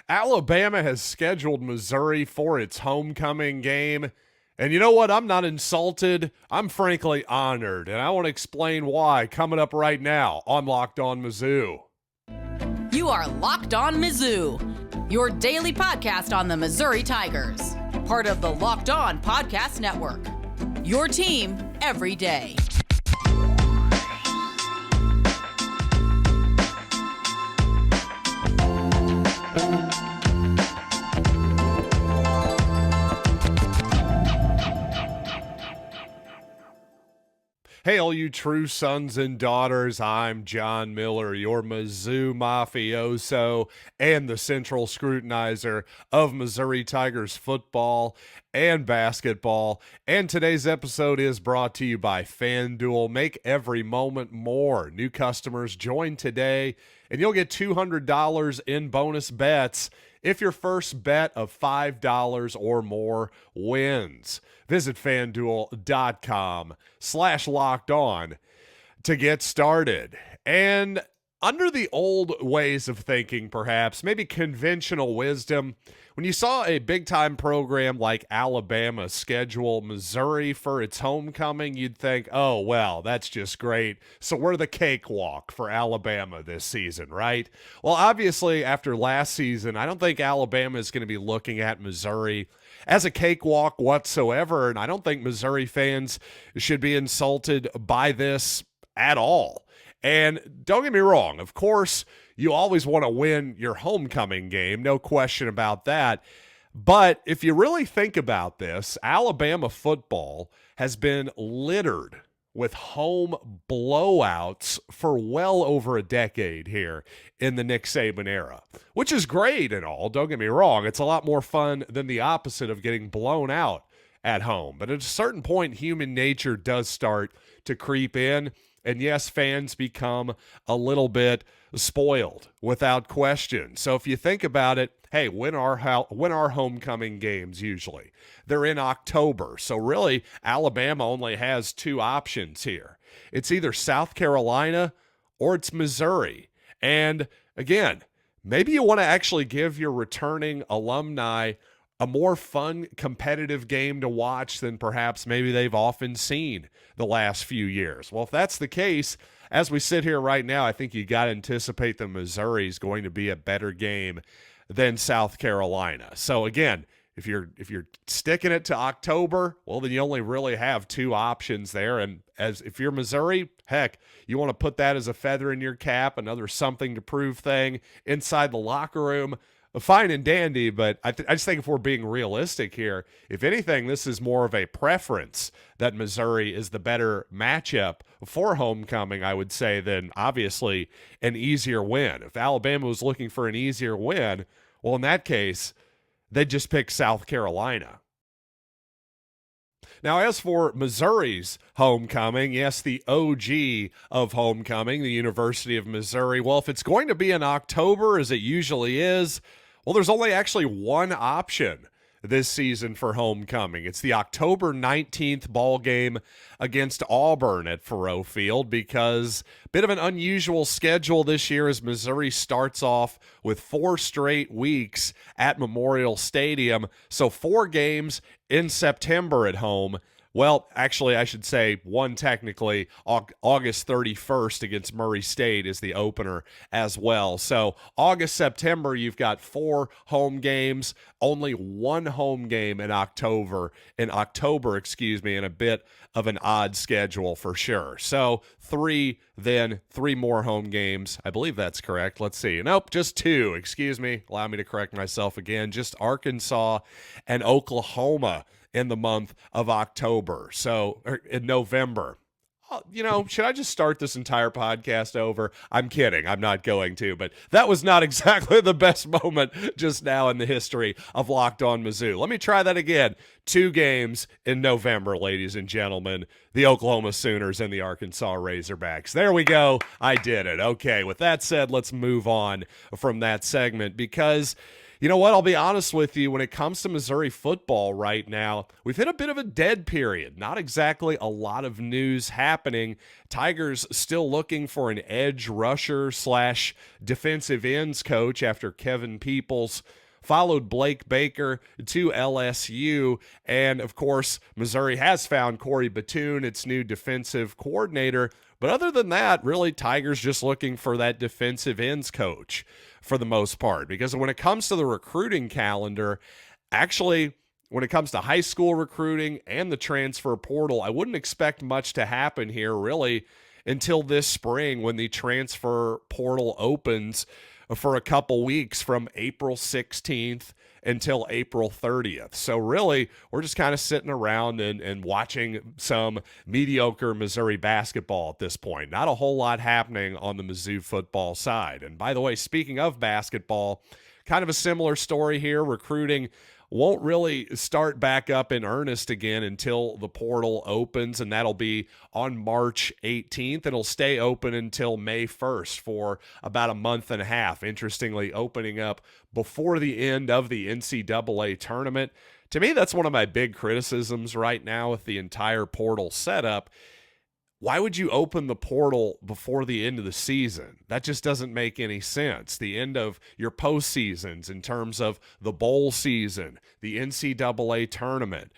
Alabama has scheduled Missouri for its homecoming game. And you know what? I'm not insulted. I'm frankly honored. And I want to explain why coming up right now on Locked On Mizzou. You are Locked On Mizzou, your daily podcast on the Missouri Tigers. Part of the Locked On Podcast Network. Your team every day. Hey, all you true sons and daughters, I'm John Miller, your Mizzou mafioso and the central scrutinizer of Missouri Tigers football and basketball. And today's episode is brought to you by FanDuel. Make every moment more. New customers join today, and you'll get $200 in bonus bets if your first bet of $5 or more wins. Visit FanDuel.com/lockedon to get started. And under the old ways of thinking, perhaps, maybe conventional wisdom, when you saw a big-time program like Alabama schedule Missouri for its homecoming, you'd think, oh, well, that's just great. So we're the cakewalk for Alabama this season, right? Well, obviously, after last season, I don't think Alabama is going to be looking at Missouri as a cakewalk whatsoever, and I don't think Missouri fans should be insulted by this at all. And don't get me wrong, of course, you always want to win your homecoming game, no question about that. But if you really think about this, Alabama football has been littered with home blowouts for well over a decade here in the Nick Saban era, which is great and all, don't get me wrong. It's a lot more fun than the opposite of getting blown out at home. But at a certain point, human nature does start to creep in. And yes, fans become a little bit spoiled without question. So if you think about it, hey, when are homecoming games usually? They're in October. So really, Alabama only has two options here. It's either South Carolina or it's Missouri. And again, maybe you want to actually give your returning alumni a more fun, competitive game to watch than perhaps maybe they've often seen the last few years. Well, if that's the case, as we sit here right now, I think you got to anticipate that Missouri is going to be a better game than South Carolina. So again, if you're sticking it to October, well, then you only really have two options there. And if you're Missouri, heck, you want to put that as a feather in your cap, another something to prove thing inside the locker room. Fine and dandy, but I just think if we're being realistic here, if anything, this is more of a preference that Missouri is the better matchup for homecoming, I would say, than obviously an easier win. If Alabama was looking for an easier win, well, in that case, they'd just pick South Carolina. Now, as for Missouri's homecoming, yes, the OG of homecoming, the University of Missouri, well, if it's going to be in October, as it usually is, well, there's only actually one option this season for homecoming. It's the October 19th ball game against Auburn at Faurot Field, because a bit of an unusual schedule this year as Missouri starts off with 4 straight weeks at Memorial Stadium. So 4 games in September at home. Well, actually, I should say one technically. August 31st against Murray State is the opener as well. So August, September, you've got 4 home games, only 1 home game in October, and a bit of an odd schedule for sure. So 3 more home games. I believe that's correct. Let's see. Nope, just 2. Excuse me. Allow me to correct myself again. Just Arkansas and Oklahoma in the month of October. So in November. Should I just start this entire podcast over? I'm kidding. I'm not going to, but that was not exactly the best moment just now in the history of Locked On Mizzou. Let me try that again. 2 games in November, ladies and gentlemen. The Oklahoma Sooners and the Arkansas Razorbacks. There we go. I did it. Okay, with that said, let's move on from that segment, because You know what? I'll be honest with you. When it comes to Missouri football right now, we've hit a bit of a dead period. Not exactly a lot of news happening. Tigers still looking for an edge rusher / defensive ends coach after Kevin Peoples followed Blake Baker to LSU. And, of course, Missouri has found Corey Batoon, its new defensive coordinator. But other than that, really, Tigers just looking for that defensive ends coach for the most part. Because when it comes to the recruiting calendar, actually, when it comes to high school recruiting and the transfer portal, I wouldn't expect much to happen here, really, until this spring when the transfer portal opens for a couple weeks from April 16th until April 30th. So really, we're just kind of sitting around and watching some mediocre Missouri basketball at this point. Not a whole lot happening on the Mizzou football side. And by the way, speaking of basketball, kind of a similar story here. Recruiting won't really start back up in earnest again until the portal opens, and that'll be on March 18th. It'll stay open until May 1st for about a month and a half, interestingly opening up before the end of the NCAA tournament. To me, that's one of my big criticisms right now with the entire portal setup. Why would you open the portal before the end of the season? That just doesn't make any sense. The end of your postseasons in terms of the bowl season, the NCAA tournament.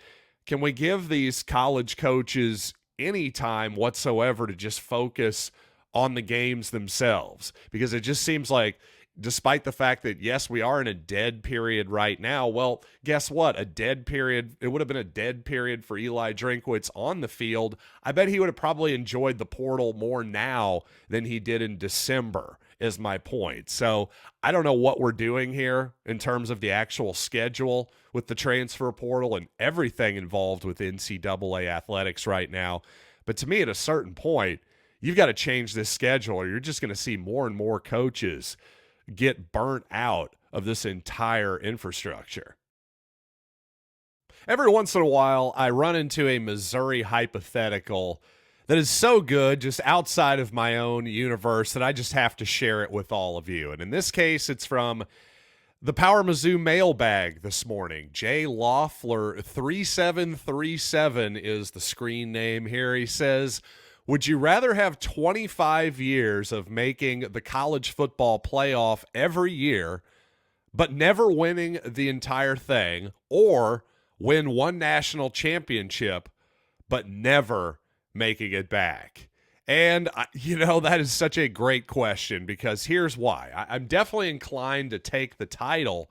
Can we give these college coaches any time whatsoever to just focus on the games themselves? Because it just seems like, despite the fact that, yes, we are in a dead period right now, well, guess what? A dead period, it would have been a dead period for Eli Drinkwitz on the field. I bet he would have probably enjoyed the portal more now than he did in December, is my point. So I don't know what we're doing here in terms of the actual schedule with the transfer portal and everything involved with NCAA athletics right now. But to me, at a certain point, you've got to change this schedule or you're just going to see more and more coaches get burnt out of this entire infrastructure. Every once in a while, I run into a Missouri hypothetical that is so good, just outside of my own universe, that I just have to share it with all of you. And in this case, it's from the Power Mizzou mailbag this morning. Jay Loeffler 3737 is the screen name here. He says, would you rather have 25 years of making the college football playoff every year, but never winning the entire thing, or win one national championship, but never making it back? And, that is such a great question, because here's why. I'm definitely inclined to take the title,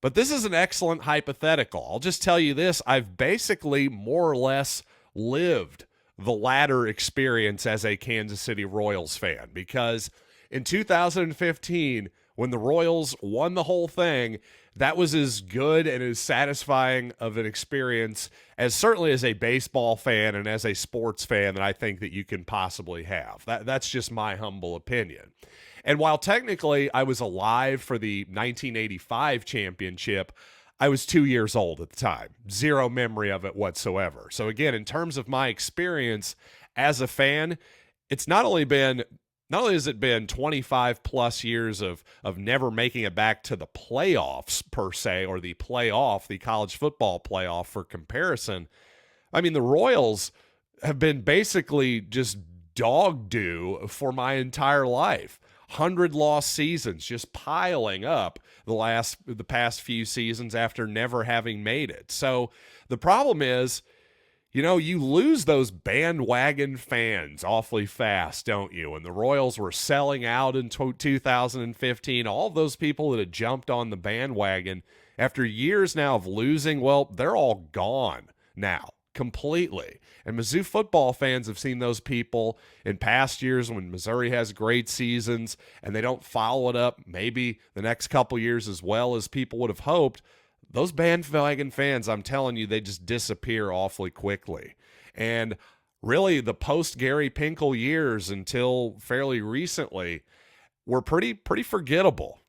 but this is an excellent hypothetical. I'll just tell you this. I've basically more or less lived the latter experience as a Kansas City Royals fan, because in 2015, when the Royals won the whole thing, that was as good and as satisfying of an experience as certainly as a baseball fan and as a sports fan that I think that you can possibly have. That's just my humble opinion. And while technically I was alive for the 1985 championship, I was 2 years old at the time. Zero memory of it whatsoever. So again, in terms of my experience as a fan, it's not only has it been 25 plus years of never making it back to the playoffs per se, or the playoff, the college football playoff for comparison. I mean, the Royals have been basically just dog doo for my entire life. 100 lost seasons just piling up the past few seasons after never having made it. So the problem is, you lose those bandwagon fans awfully fast, don't you? And the Royals were selling out in 2015. All of those people that had jumped on the bandwagon after years now of losing, well, they're all gone now, completely. And Mizzou football fans have seen those people in past years when Missouri has great seasons and they don't follow it up maybe the next couple years as well as people would have hoped. Those bandwagon fans, I'm telling you, they just disappear awfully quickly. And really, the post-Gary Pinkel years until fairly recently, were pretty forgettable,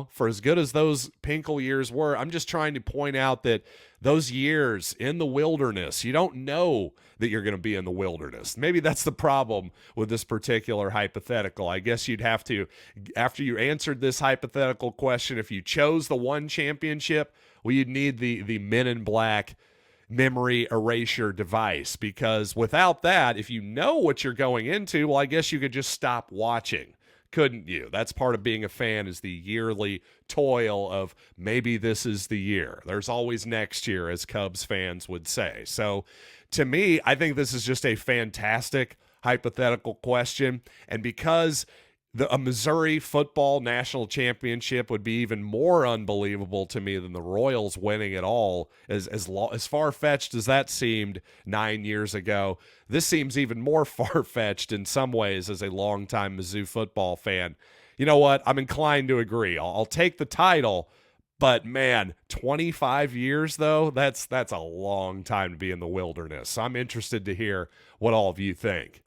for as good as those Pinkel years were. I'm just trying to point out that those years in the wilderness, you don't know that you're going to be in the wilderness. Maybe that's the problem with this particular hypothetical. I guess you'd have to, after you answered this hypothetical question, if you chose the one championship, well, you'd need the Men in Black memory erasure device, because without that, if you know what you're going into, well, I guess you could just stop watching, couldn't you? That's part of being a fan, is the yearly toil of maybe this is the year. There's always next year, as Cubs fans would say. So to me, I think this is just a fantastic hypothetical question. And because a Missouri football national championship would be even more unbelievable to me than the Royals winning it all, as far-fetched as that seemed 9 years ago. This seems even more far-fetched in some ways as a longtime Mizzou football fan. You know what? I'm inclined to agree. I'll take the title, but man, 25 years though, that's a long time to be in the wilderness. So I'm interested to hear what all of you think.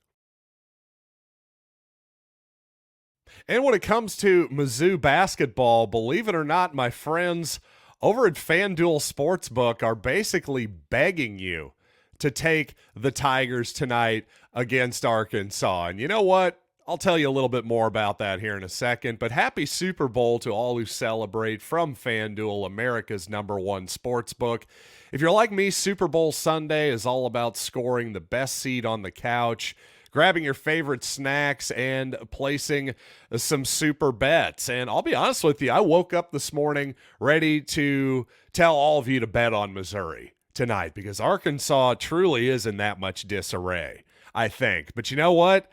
And when it comes to Mizzou basketball, believe it or not, my friends over at FanDuel Sportsbook are basically begging you to take the Tigers tonight against Arkansas. And you know what? I'll tell you a little bit more about that here in a second. But happy Super Bowl to all who celebrate from FanDuel, America's #1 sportsbook. If you're like me, Super Bowl Sunday is all about scoring the best seat on the couch, grabbing your favorite snacks, and placing some super bets. And I'll be honest with you, I woke up this morning ready to tell all of you to bet on Missouri tonight, because Arkansas truly is in that much disarray, I think. But you know what?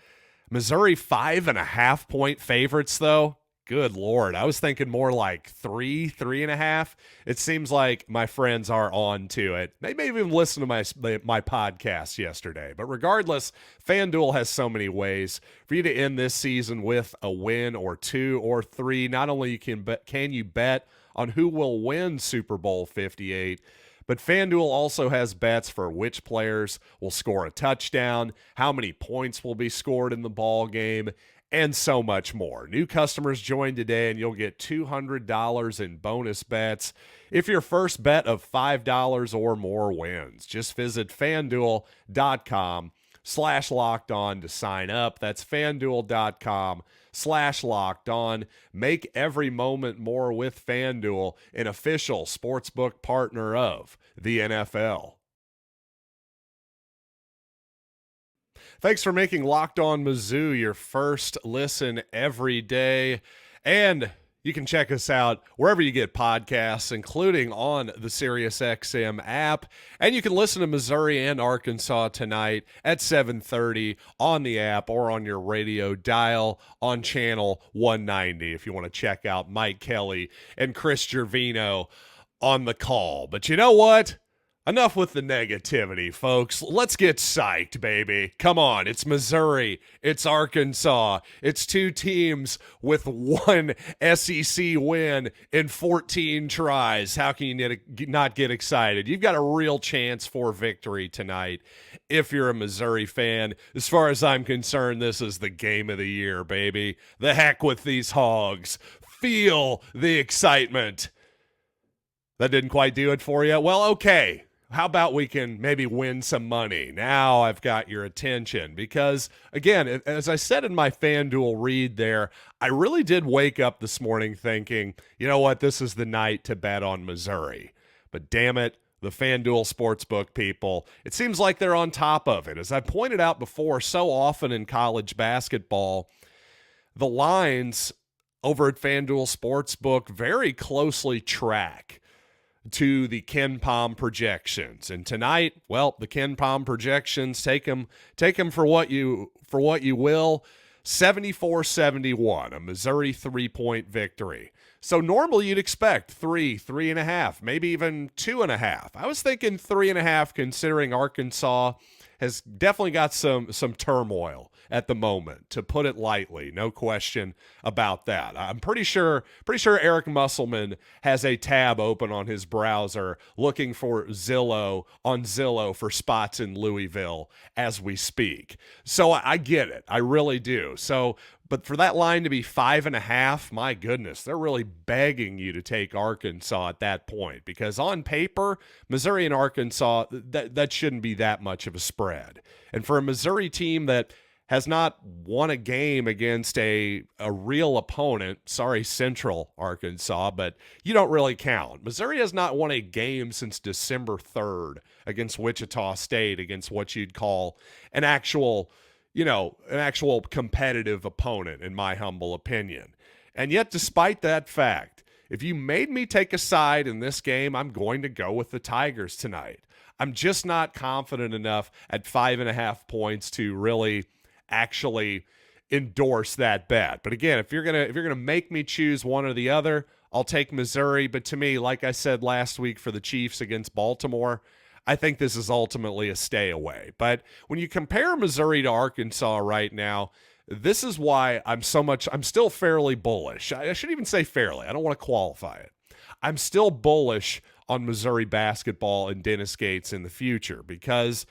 Missouri 5.5-point favorites, though. Good Lord. I was thinking more like 3.5. It seems like my friends are on to it. They may even listen to my podcast yesterday. But regardless, FanDuel has so many ways for you to end this season with a win or 2 or 3. Not only can you bet on who will win Super Bowl 58, but FanDuel also has bets for which players will score a touchdown, how many points will be scored in the ball game, and so much more. New customers join today and you'll get $200 in bonus bets if your first bet of $5 or more wins. Just visit FanDuel.com/lockedon to sign up. That's FanDuel.com/lockedon. Make every moment more with FanDuel, an official sportsbook partner of the NFL. Thanks for making Locked On Mizzou your first listen every day. And you can check us out wherever you get podcasts, including on the SiriusXM app. And you can listen to Missouri and Arkansas tonight at 7:30 on the app or on your radio dial on channel 190 if you want to check out Mike Kelly and Chris Gervino on the call. But you know what? Enough with the negativity, folks. Let's get psyched, baby. Come on. It's Missouri. It's Arkansas. It's two teams with one SEC win in 14 tries. How can you not get excited? You've got a real chance for victory tonight if you're a Missouri fan. As far as I'm concerned, this is the game of the year, baby. The heck with these Hogs. Feel the excitement. That didn't quite do it for you? Well, okay. How about we can maybe win some money? Now I've got your attention because, again, as I said in my FanDuel read there, I really did wake up this morning thinking, you know what, this is the night to bet on Missouri. But damn it, the FanDuel Sportsbook people, it seems like they're on top of it. As I pointed out before, so often in college basketball, the lines over at FanDuel Sportsbook very closely track to the KenPom projections. And tonight, well, the KenPom projections, take them for what you will. 74-71, a Missouri 3-point victory. So normally you'd expect 3.5, maybe even 2.5. I was thinking 3.5, considering Arkansas has definitely got some turmoil at the moment, to put it lightly. No question about that. I'm pretty sure Eric Musselman has a tab open on his browser looking for Zillow for spots in Louisville as we speak. So I get it. I really do. So But for that line to be 5.5, my goodness, they're really begging you to take Arkansas at that point, because on paper, Missouri and Arkansas, that shouldn't be that much of a spread. And for a Missouri team that has not won a game against a real opponent, sorry, Central Arkansas, but you don't really count. Missouri has not won a game since December 3rd against Wichita State, against what you'd call an actual competitive opponent, in my humble opinion. And yet, despite that fact, if you made me take a side in this game, I'm going to go with the Tigers tonight. I'm just not confident enough at 5.5 points to really actually endorse that bet. But again, if you're gonna make me choose one or the other, I'll take Missouri. But to me, like I said last week for the Chiefs against Baltimore, I think this is ultimately a stay away. But when you compare Missouri to Arkansas right now, this is why I'm still fairly bullish. I should even say fairly. I don't want to qualify it. I'm still bullish on Missouri basketball and Dennis Gates in the future, because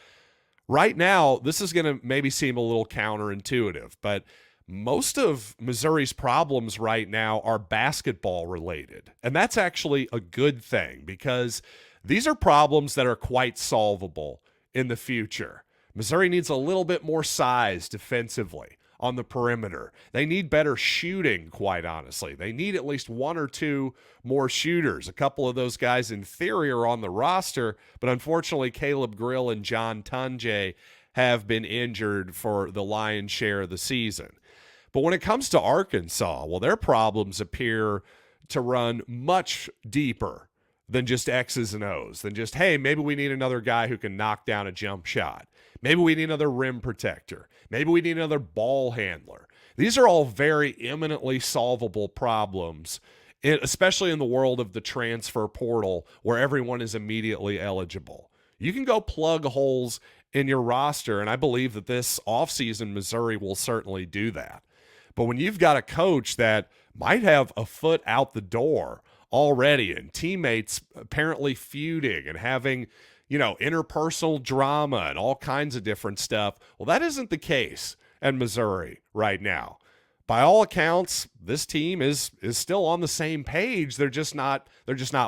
right now, this is going to maybe seem a little counterintuitive, but most of Missouri's problems right now are basketball related. And that's actually a good thing, because these are problems that are quite solvable in the future. Missouri needs a little bit more size defensively on the perimeter. They need better shooting, quite honestly. They need at least one or two more shooters. A couple of those guys in theory are on the roster, but unfortunately Caleb Grill and John Tunjay have been injured for the lion's share of the season. But when it comes to Arkansas, well, their problems appear to run much deeper than just X's and O's, than just, hey, maybe we need another guy who can knock down a jump shot. Maybe we need another rim protector. Maybe we need another ball handler. These are all very eminently solvable problems, especially in the world of the transfer portal, where everyone is immediately eligible. You can go plug holes in your roster, and I believe that this offseason Missouri will certainly do that. But when you've got a coach that might have a foot out the door already, and teammates apparently feuding and having, interpersonal drama and all kinds of different stuff, well, that isn't the case at Missouri right now. By all accounts, this team is still on the same page. They're just not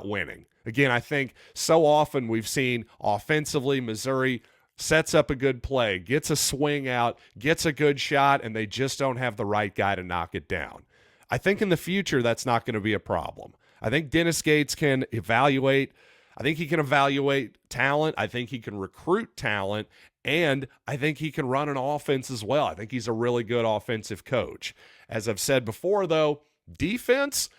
winning. Again, I think so often we've seen offensively Missouri sets up a good play, gets a swing out, gets a good shot, and they just don't have the right guy to knock it down. I think in the future that's not going to be a problem. I think Dennis Gates can evaluate. I think he can evaluate talent. I think he can recruit talent. And I think he can run an offense as well. I think he's a really good offensive coach. As I've said before, though, defense,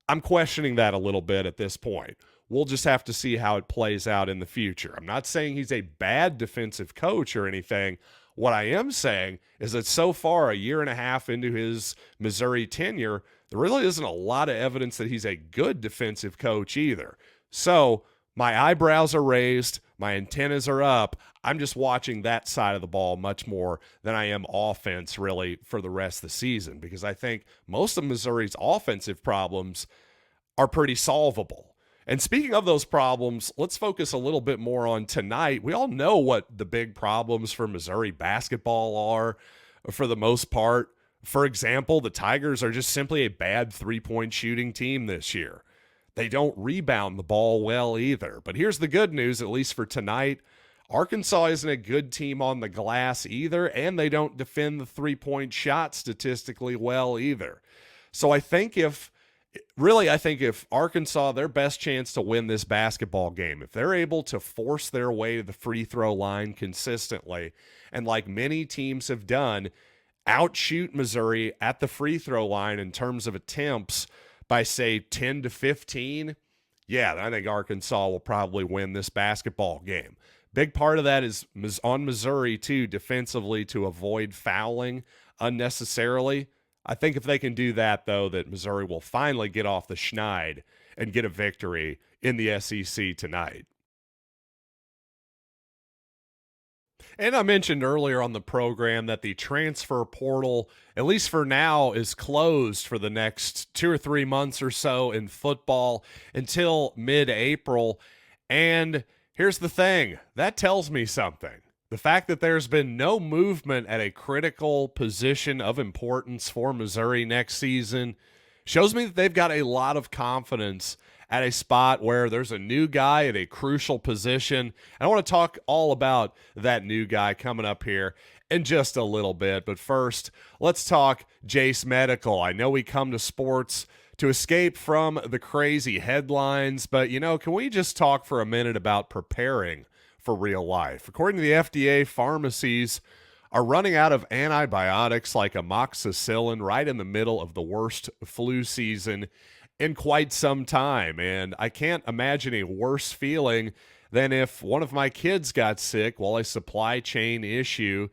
I'm questioning that a little bit at this point. We'll just have to see how it plays out in the future. I'm not saying he's a bad defensive coach or anything. What I am saying is that so far, a year and a half into his Missouri tenure, there really isn't a lot of evidence that he's a good defensive coach either. So my eyebrows are raised, my antennas are up. I'm just watching that side of the ball much more than I am offense really for the rest of the season, because I think most of Missouri's offensive problems are pretty solvable. And speaking of those problems, let's focus a little bit more on tonight. We all know what the big problems for Missouri basketball are for the most part. For example, the Tigers are just simply a bad three-point shooting team this year. They don't rebound the ball well either. But here's the good news, at least for tonight. Arkansas isn't a good team on the glass either, and they don't defend the three-point shot statistically well either. So I think if Arkansas, their best chance to win this basketball game, if they're able to force their way to the free throw line consistently, and like many teams have done, outshoot Missouri at the free throw line in terms of attempts by, say, 10 to 15, yeah, I think Arkansas will probably win this basketball game. Big part of that is on Missouri, too, defensively, to avoid fouling unnecessarily. I think if they can do that, though, that Missouri will finally get off the schneid and get a victory in the SEC tonight. And I mentioned earlier on the program that the transfer portal, at least for now, is closed for the next 2 or 3 months or so in football until mid-April. And here's the thing, that tells me something. The fact that there's been no movement at a critical position of importance for Missouri next season shows me that they've got a lot of confidence at a spot where there's a new guy at a crucial position. I want to talk all about that new guy coming up here in just a little bit. But first, let's talk Jase Medical. I know we come to sports to escape from the crazy headlines, but, can we just talk for a minute about preparing for real life? According to the FDA, pharmacies are running out of antibiotics like amoxicillin right in the middle of the worst flu season in quite some time. And I can't imagine a worse feeling than if one of my kids got sick while a supply chain issue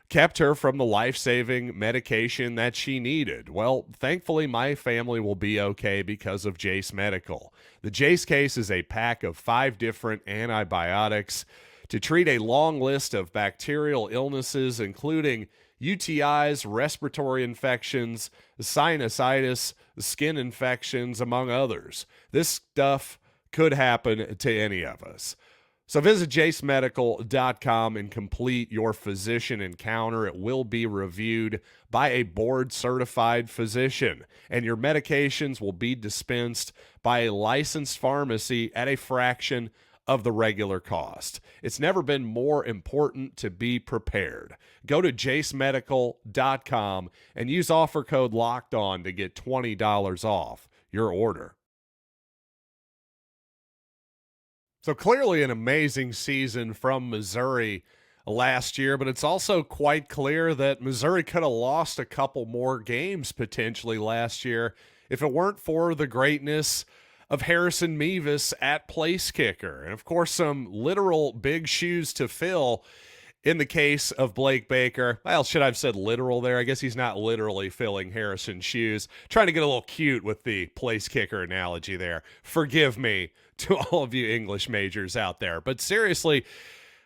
kept her from the life-saving medication that she needed. Well, thankfully, my family will be okay because of Jase Medical. The Jase case is a pack of 5 different antibiotics to treat a long list of bacterial illnesses, including UTIs, respiratory infections, sinusitis, skin infections, among others. This stuff could happen to any of us. So visit jasemedical.com and complete your physician encounter. It will be reviewed by a board-certified physician, and your medications will be dispensed by a licensed pharmacy at a fraction of the regular cost. It's never been more important to be prepared. Go to jasemedical.com and use offer code LOCKEDON to get $20 off your order. So clearly an amazing season from Missouri last year, but it's also quite clear that Missouri could have lost a couple more games potentially last year if it weren't for the greatness of Harrison Mevis at place kicker. And of course, some literal big shoes to fill in the case of Blake Baker. Well, should I have said literal there? I guess he's not literally filling Harrison's shoes. Trying to get a little cute with the place kicker analogy there. Forgive me to all of you English majors out there. But seriously,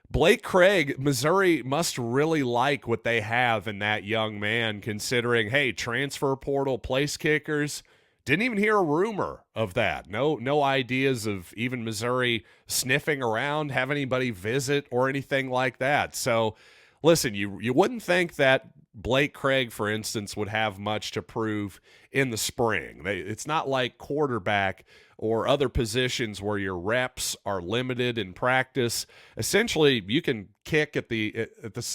Blake Craig, Missouri must really like what they have in that young man, considering, hey, transfer portal place kickers. Didn't even hear a rumor of that. No ideas of even Missouri sniffing around, have anybody visit or anything like that. So, listen, you wouldn't think that Blake Craig, for instance, would have much to prove in the spring. It's not like quarterback or other positions where your reps are limited in practice. Essentially, you can kick at the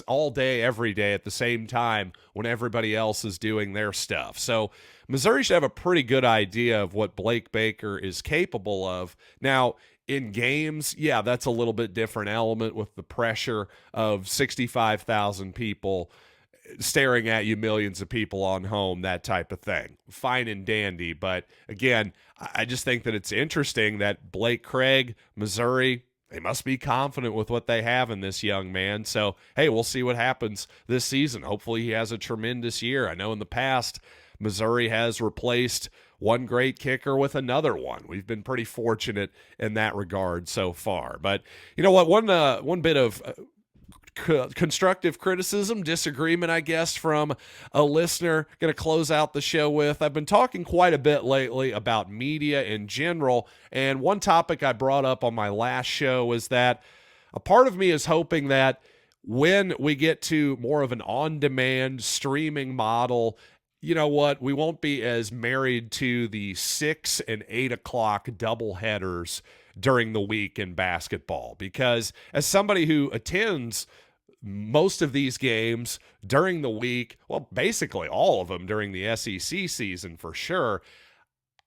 all day, every day at the same time when everybody else is doing their stuff. So Missouri should have a pretty good idea of what Blake Baker is capable of. Now, in games, yeah, that's a little bit different element with the pressure of 65,000 people staring at you, millions of people on home, that type of thing. Fine and dandy. But again, I just think that it's interesting that Blake Craig, Missouri, they must be confident with what they have in this young man. So, hey, we'll see what happens this season. Hopefully he has a tremendous year. I know in the past, Missouri has replaced one great kicker with another one. We've been pretty fortunate in that regard so far. But you know what? One bit of constructive criticism, disagreement, I guess, from a listener, going to close out the show with. I've been talking quite a bit lately about media in general, and one topic I brought up on my last show was that a part of me is hoping that when we get to more of an on-demand streaming model, you know what, we won't be as married to the 6 and 8 o'clock doubleheaders during the week in basketball. Because as somebody who attends most of these games during the week, well, basically all of them during the SEC season for sure,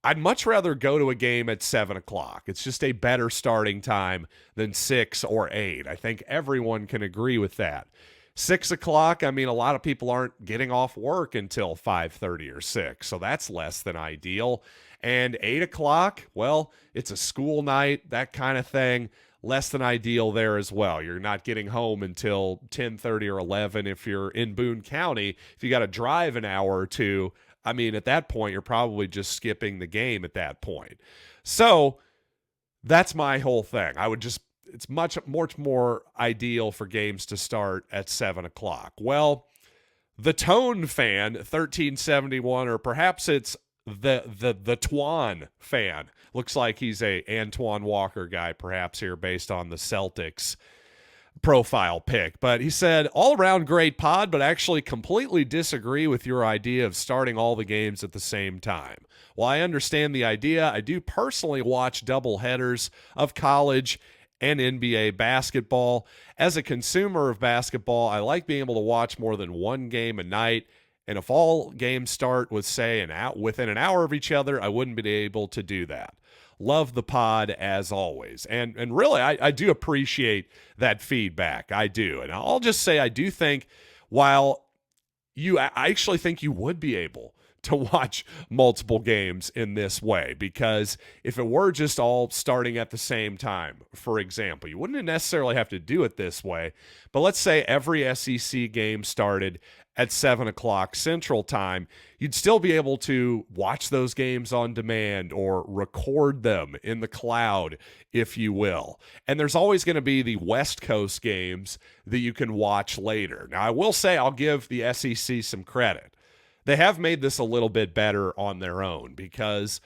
I'd much rather go to a game at 7 o'clock. It's just a better starting time than 6 or 8. I think everyone can agree with that. 6 o'clock, I mean, a lot of people aren't getting off work until 5:30 or 6, so that's less than ideal. And 8 o'clock, well, it's a school night, that kind of thing. Less than ideal there as well. You're not getting home until 10:30 or 11 if you're in Boone County. If you got to drive an hour or two, I mean, at that point, you're probably just skipping the game at that point. So that's my whole thing. It's much more ideal for games to start at 7 o'clock. Well, the Tone fan, 1371, or perhaps it's the Twan fan. Looks like he's a Antoine Walker guy, perhaps here based on the Celtics. profile pic. But he said, all around great pod, but actually completely disagree with your idea of starting all the games at the same time. While I understand the idea, I do personally watch double headers of college and NBA basketball. As a consumer of basketball, I like being able to watch more than one game a night. And if all games start with, say, within an hour of each other, I wouldn't be able to do that. Love the pod as always. And really, I do appreciate that feedback. I do. And I'll just say I do think I actually think you would be able to watch multiple games in this way, because if it were just all starting at the same time, for example, you wouldn't necessarily have to do it this way, but let's say every SEC game started at 7 o'clock Central Time, you'd still be able to watch those games on demand or record them in the cloud, if you will. And there's always going to be the West Coast games that you can watch later. Now, I will say I'll give the SEC some credit. They have made this a little bit better on their own, because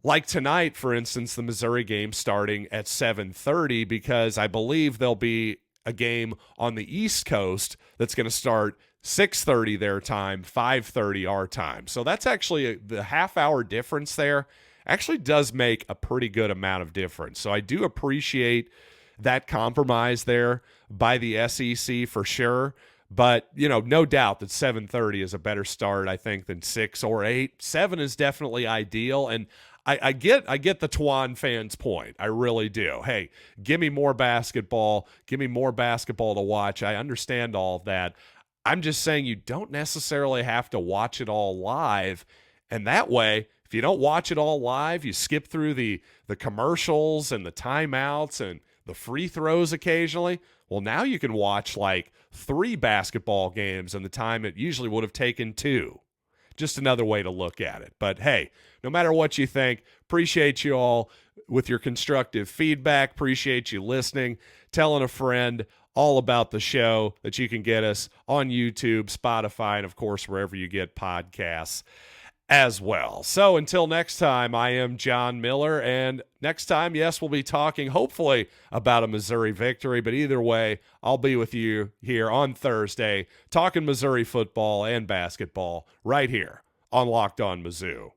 like tonight, for instance, the Missouri game starting at 7:30, because I believe there'll be a game on the East Coast that's going to start 6:30 their time, 5:30 our time. So that's actually the half-hour difference there actually does make a pretty good amount of difference. So I do appreciate that compromise there by the SEC for sure. But, no doubt that 7:30 is a better start, I think, than 6 or 8. 7 is definitely ideal, and I get the Tuan fans' point. I really do. Hey, give me more basketball. Give me more basketball to watch. I understand all of that. I'm just saying you don't necessarily have to watch it all live, and that way, if you don't watch it all live, you skip through the commercials and the timeouts and the free throws occasionally. Well, now you can watch like 3 basketball games in the time it usually would have taken 2. Just another way to look at it. But hey, no matter what you think, appreciate you all with your constructive feedback. Appreciate you listening, telling a friend all about the show, that you can get us on YouTube, Spotify, and of course, wherever you get podcasts as well. So until next time, I am John Miller, and next time, yes, we'll be talking hopefully about a Missouri victory, but either way, I'll be with you here on Thursday talking Missouri football and basketball right here on Locked On Mizzou.